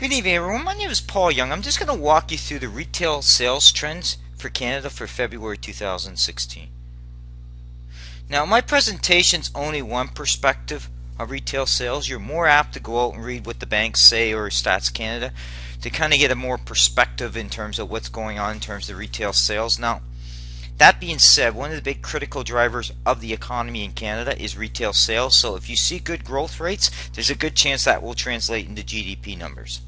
Good evening, everyone. My name is Paul Young. I'm just going to walk you through the retail sales trends for Canada for February 2016. Now, my presentation's only one perspective of retail sales. You're more apt to go out and read what the banks say or Stats Canada to kind of get a more perspective in terms of what's going on in terms of retail sales. Now, that being said, one of the big critical drivers of the economy in Canada is retail sales. So if you see good growth rates, there's a good chance that will translate into GDP numbers.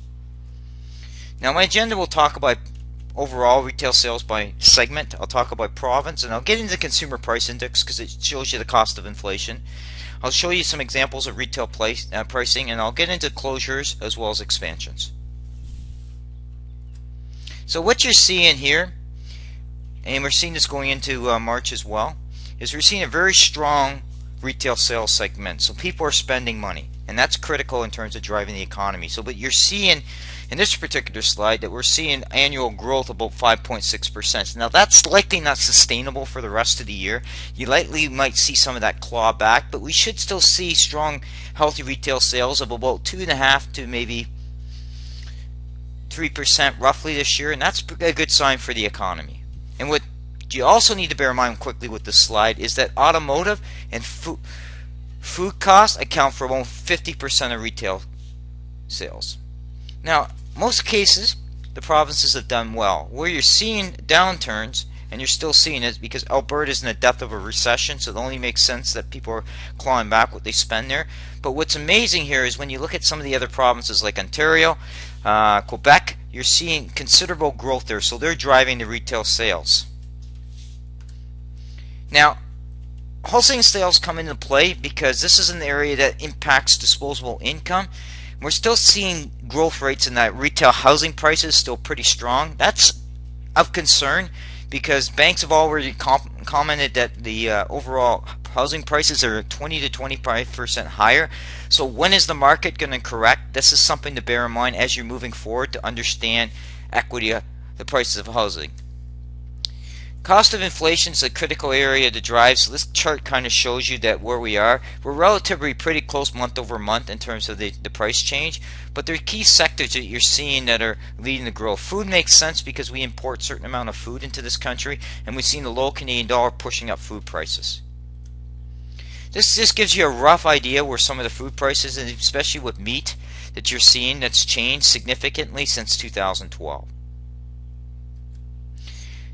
Now, my agenda will talk about overall retail sales by segment. I'll talk about province, and I'll get into the consumer price index because it shows you the cost of inflation. I'll show you some examples of retail pricing, and I'll get into closures as well as expansions. So what you're seeing here, and we're seeing this going into March as well, is we're seeing a very strong retail sales segment. So people are spending money, and that's critical in terms of driving the economy. So what you're seeing in this particular slide, that we're seeing annual growth about 5.6%. Now that's likely not sustainable for the rest of the year. You likely might see some of that claw back, but we should still see strong, healthy retail sales of about 2.5 to maybe 3% roughly this year, and that's a good sign for the economy. And what you also need to bear in mind quickly with this slide is that automotive and food costs account for about 50% of retail sales. Now, most cases, the provinces have done well. Where you're seeing downturns, and you're still seeing it because Alberta is in the depth of a recession, so it only makes sense that people are clawing back what they spend there. But what's amazing here is when you look at some of the other provinces like Ontario, Quebec, you're seeing considerable growth there, so they're driving the retail sales. Now, wholesale sales come into play because this is an area that impacts disposable income. We're still seeing growth rates in that retail housing prices still pretty strong. That's of concern because banks have already commented that the overall housing prices are 20 to 25% higher. So when is the market going to correct? This is something to bear in mind as you're moving forward to understand equity, the prices of housing. Cost of inflation is a critical area to drive, so this chart kind of shows you that where we are. We're relatively pretty close month over month in terms of the price change, but there are key sectors that you're seeing that are leading the growth. Food makes sense because we import a certain amount of food into this country, and we've seen the low Canadian dollar pushing up food prices. This just gives you a rough idea where some of the food prices, and especially with meat, that you're seeing that's changed significantly since 2012.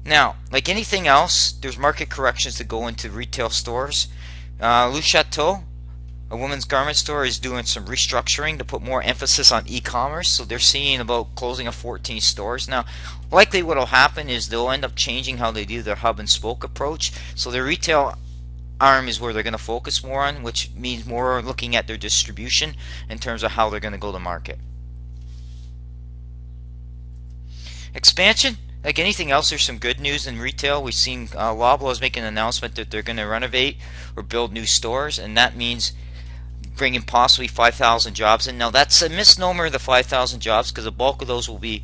Now, like anything else, there's market corrections that go into retail stores. Le Chateau, a women's garment store, is doing some restructuring to put more emphasis on e-commerce. So they're seeing about closing of 14 stores. Now, likely what will happen is they'll end up changing how they do their hub and spoke approach. So their retail arm is where they're going to focus more on, which means more looking at their distribution in terms of how they're going to go to market. Expansion. Like anything else, there's some good news in retail. We've seen Loblaws make an announcement that they're going to renovate or build new stores, and that means bringing possibly 5,000 jobs in. Now, that's a misnomer, the 5,000 jobs, because the bulk of those will be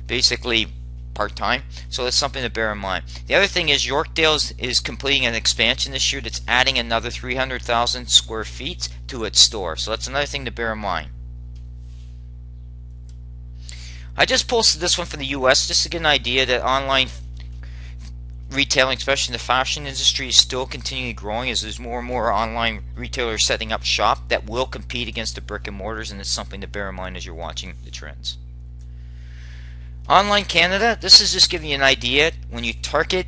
basically part-time, so that's something to bear in mind. The other thing is Yorkdale is completing an expansion this year that's adding another 300,000 square feet to its store, so that's another thing to bear in mind. I just posted this one from the US just to get an idea that online retailing, especially in the fashion industry, is still continually growing as there's more and more online retailers setting up shop that will compete against the brick and mortars, and it's something to bear in mind as you're watching the trends. Online Canada, this is just giving you an idea when you target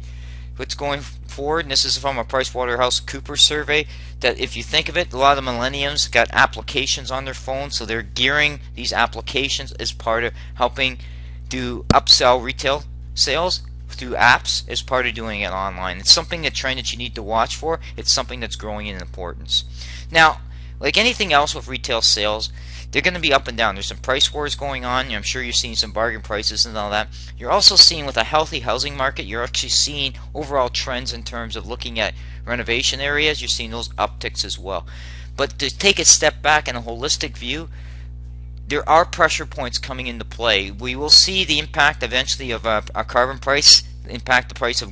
what's going forward, and this is from a PricewaterhouseCoopers survey, that if you think of it, a lot of the millennials got applications on their phone, so they're gearing these applications as part of helping do upsell retail sales through apps as part of doing it online. It's something, a trend that you need to watch for. It's something that's growing in importance. Now, like anything else with retail sales, they're going to be up and down. There's some price wars going on. I'm sure you're seeing some bargain prices and all that. You're also seeing with a healthy housing market, you're actually seeing overall trends in terms of looking at renovation areas. You're seeing those upticks as well. But to take a step back in a holistic view, there are pressure points coming into play. We will see the impact eventually of a carbon price, impact the price of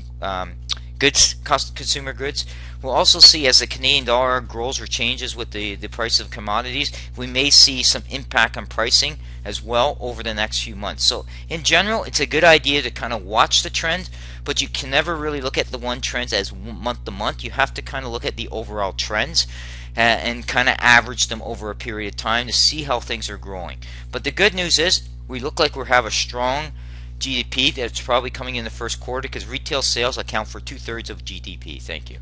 goods, consumer goods. We'll also see as the Canadian dollar grows or changes with the price of commodities, we may see some impact on pricing as well over the next few months. So in general, it's a good idea to kind of watch the trend, but you can never really look at the one trends as month to month. You have to kind of look at the overall trends and kind of average them over a period of time to see how things are growing. But the good news is we look like we have a strong GDP that's probably coming in the first quarter because retail sales account for 2/3 of GDP. Thank you.